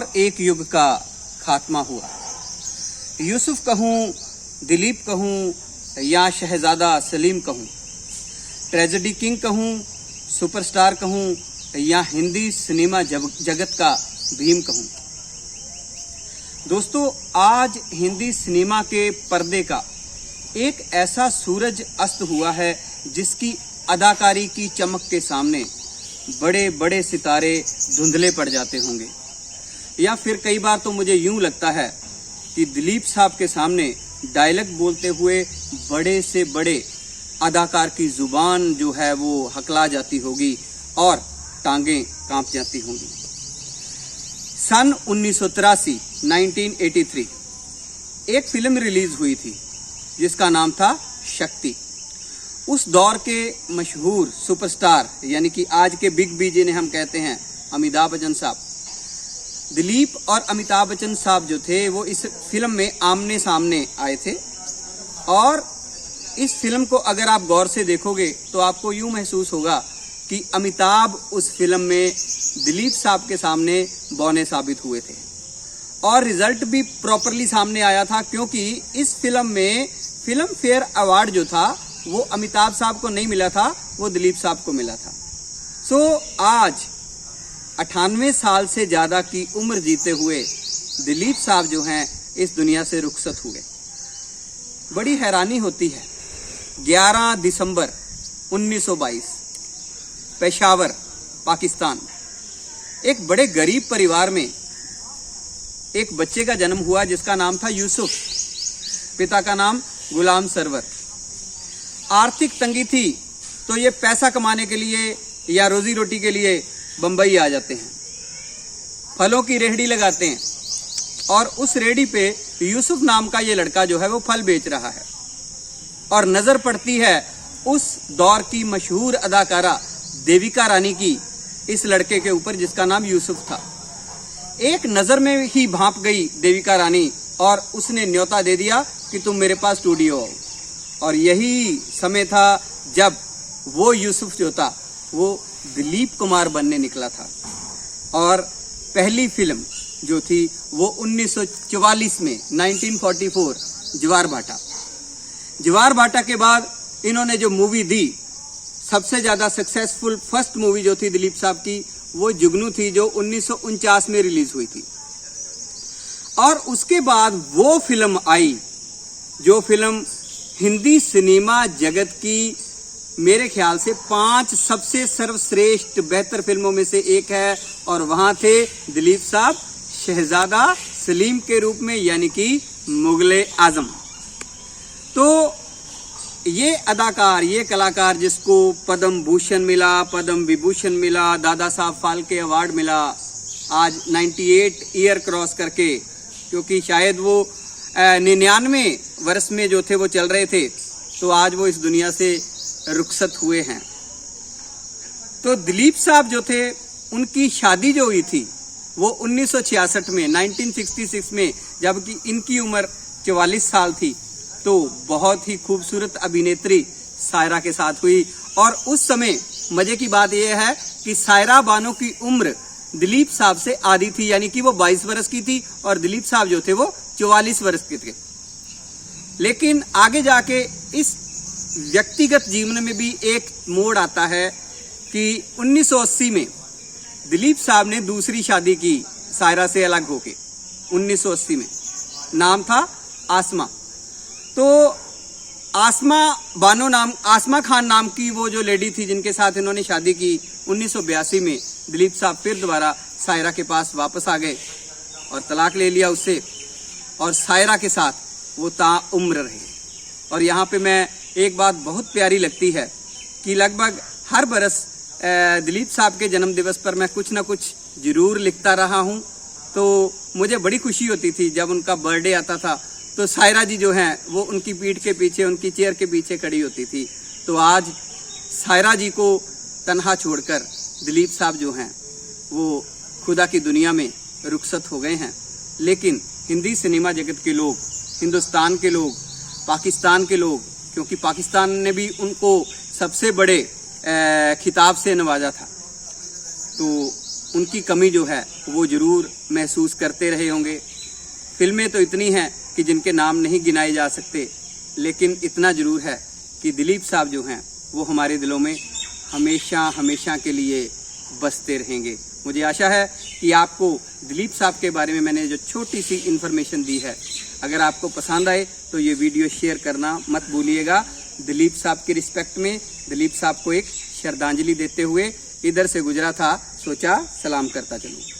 और एक युग का खात्मा हुआ। यूसुफ कहूँ, दिलीप कहूँ या शहजादा सलीम कहूँ, ट्रेजेडी किंग कहूँ, सुपरस्टार कहूँ या हिंदी सिनेमा जगत का भीम कहूँ। दोस्तों, आज हिंदी सिनेमा के पर्दे का एक ऐसा सूरज अस्त हुआ है जिसकी अदाकारी की चमक के सामने बड़े बड़े सितारे धुंधले पड़ जाते होंगे, या फिर कई बार तो मुझे यूं लगता है कि दिलीप साहब के सामने डायलॉग बोलते हुए बड़े से बड़े अदाकार की जुबान जो है वो हकला जाती होगी और टांगें कांप जाती होंगी। सन 1983 1983 एक फिल्म रिलीज हुई थी जिसका नाम था शक्ति। उस दौर के मशहूर सुपरस्टार यानी कि आज के बिग बी जिन्हें हम कहते हैं अमिताभ बच्चन साहब, दिलीप और अमिताभ बच्चन साहब जो थे वो इस फिल्म में आमने सामने आए थे। और इस फिल्म को अगर आप गौर से देखोगे तो आपको यूं महसूस होगा कि अमिताभ उस फिल्म में दिलीप साहब के सामने बौने साबित हुए थे, और रिजल्ट भी प्रॉपरली सामने आया था, क्योंकि इस फिल्म में फिल्म फेयर अवार्ड जो था वो अमिताभ साहब को नहीं मिला था, वो दिलीप साहब को मिला था। सो आज 98 साल से ज्यादा की उम्र जीते हुए दिलीप साहब जो हैं इस दुनिया से रुखसत हुए। बड़ी हैरानी होती है। 11 दिसंबर 1922 पेशावर, पाकिस्तान, एक बड़े गरीब परिवार में एक बच्चे का जन्म हुआ जिसका नाम था यूसुफ। पिता का नाम गुलाम सरवर। आर्थिक तंगी थी तो ये पैसा कमाने के लिए या रोजी रोटी के लिए बंबई आ जाते हैं, फलों की रेहड़ी लगाते हैं, और उस रेहड़ी पे यूसुफ नाम का ये लड़का जो है वो फल बेच रहा है, और नजर पड़ती है उस दौर की मशहूर अदाकारा देविका रानी की इस लड़के के ऊपर जिसका नाम यूसुफ था। एक नजर में ही भांप गई देविका रानी और उसने न्योता दे दिया कि तुम मेरे पास स्टूडियो आओ। और यही समय था जब वो यूसुफ जो था वो दिलीप कुमार बनने निकला था। और पहली फिल्म जो थी वो 1944 में 1944 ज्वार भाटा। ज्वार भाटा के बाद इन्होंने जो मूवी दी, सबसे ज्यादा सक्सेसफुल फर्स्ट मूवी जो थी दिलीप साहब की वो जुगनू थी, जो 1949 में रिलीज हुई थी। और उसके बाद वो फिल्म आई जो फिल्म हिंदी सिनेमा जगत की मेरे ख्याल से 5 सबसे सर्वश्रेष्ठ बेहतर फिल्मों में से एक है, और वहां थे दिलीप साहब शहजादा सलीम के रूप में, यानी कि मुगले आजम। तो ये अदाकार, ये कलाकार जिसको पद्म भूषण मिला, पद्म विभूषण मिला, दादा साहब फाल्के अवार्ड मिला, आज 98 ईयर क्रॉस करके, क्योंकि शायद वो 99 वर्ष में जो थे वो चल रहे थे, तो आज वो इस दुनिया से रुखसत हुए हैं। तो दिलीप साहब जो थे उनकी शादी जो हुई थी वो 1966 में 1966 में, जबकि इनकी उम्र 44 साल थी, तो बहुत ही खूबसूरत अभिनेत्री सायरा के साथ हुई। और उस समय मजे की बात यह है कि सायरा बानो की उम्र दिलीप साहब से आधी थी, यानी कि वो 22 वर्ष की थी और दिलीप साहब जो थे वो 44 वर्ष के थे। लेकिन आगे जाके इस व्यक्तिगत जीवन में भी एक मोड़ आता है कि 1980 में दिलीप साहब ने दूसरी शादी की सायरा से अलग होके। 1980 में नाम था आसमा। तो आसमा खान नाम की वो जो लेडी थी जिनके साथ इन्होंने शादी की, 1982 में दिलीप साहब फिर दोबारा सायरा के पास वापस आ गए और तलाक ले लिया उससे, और सायरा के साथ वो ताउम्र रहे। और यहाँ पे मैं एक बात बहुत प्यारी लगती है कि लगभग हर बरस दिलीप साहब के जन्म दिवस पर मैं कुछ ना कुछ जरूर लिखता रहा हूँ। तो मुझे बड़ी खुशी होती थी जब उनका बर्थडे आता था, तो सायरा जी जो हैं वो उनकी पीठ के पीछे, उनकी चेयर के पीछे खड़ी होती थी। तो आज सायरा जी को तन्हा छोड़कर दिलीप साहब जो हैं वो खुदा की दुनिया में रुखसत हो गए हैं। लेकिन हिंदी सिनेमा जगत के लोग, हिंदुस्तान के लोग, पाकिस्तान के लोग, क्योंकि पाकिस्तान ने भी उनको सबसे बड़े खिताब से नवाजा था, तो उनकी कमी जो है वो ज़रूर महसूस करते रहे होंगे। फिल्में तो इतनी हैं कि जिनके नाम नहीं गिनाए जा सकते, लेकिन इतना ज़रूर है कि दिलीप साहब जो हैं वो हमारे दिलों में हमेशा हमेशा के लिए बसते रहेंगे। मुझे आशा है कि आपको दिलीप साहब के बारे में मैंने जो छोटी सी इन्फॉर्मेशन दी है, अगर आपको पसंद आए तो ये वीडियो शेयर करना मत भूलिएगा। दिलीप साहब की रिस्पेक्ट में, दिलीप साहब को एक श्रद्धांजलि देते हुए इधर से गुजरा था, सोचा सलाम करता चलूँ।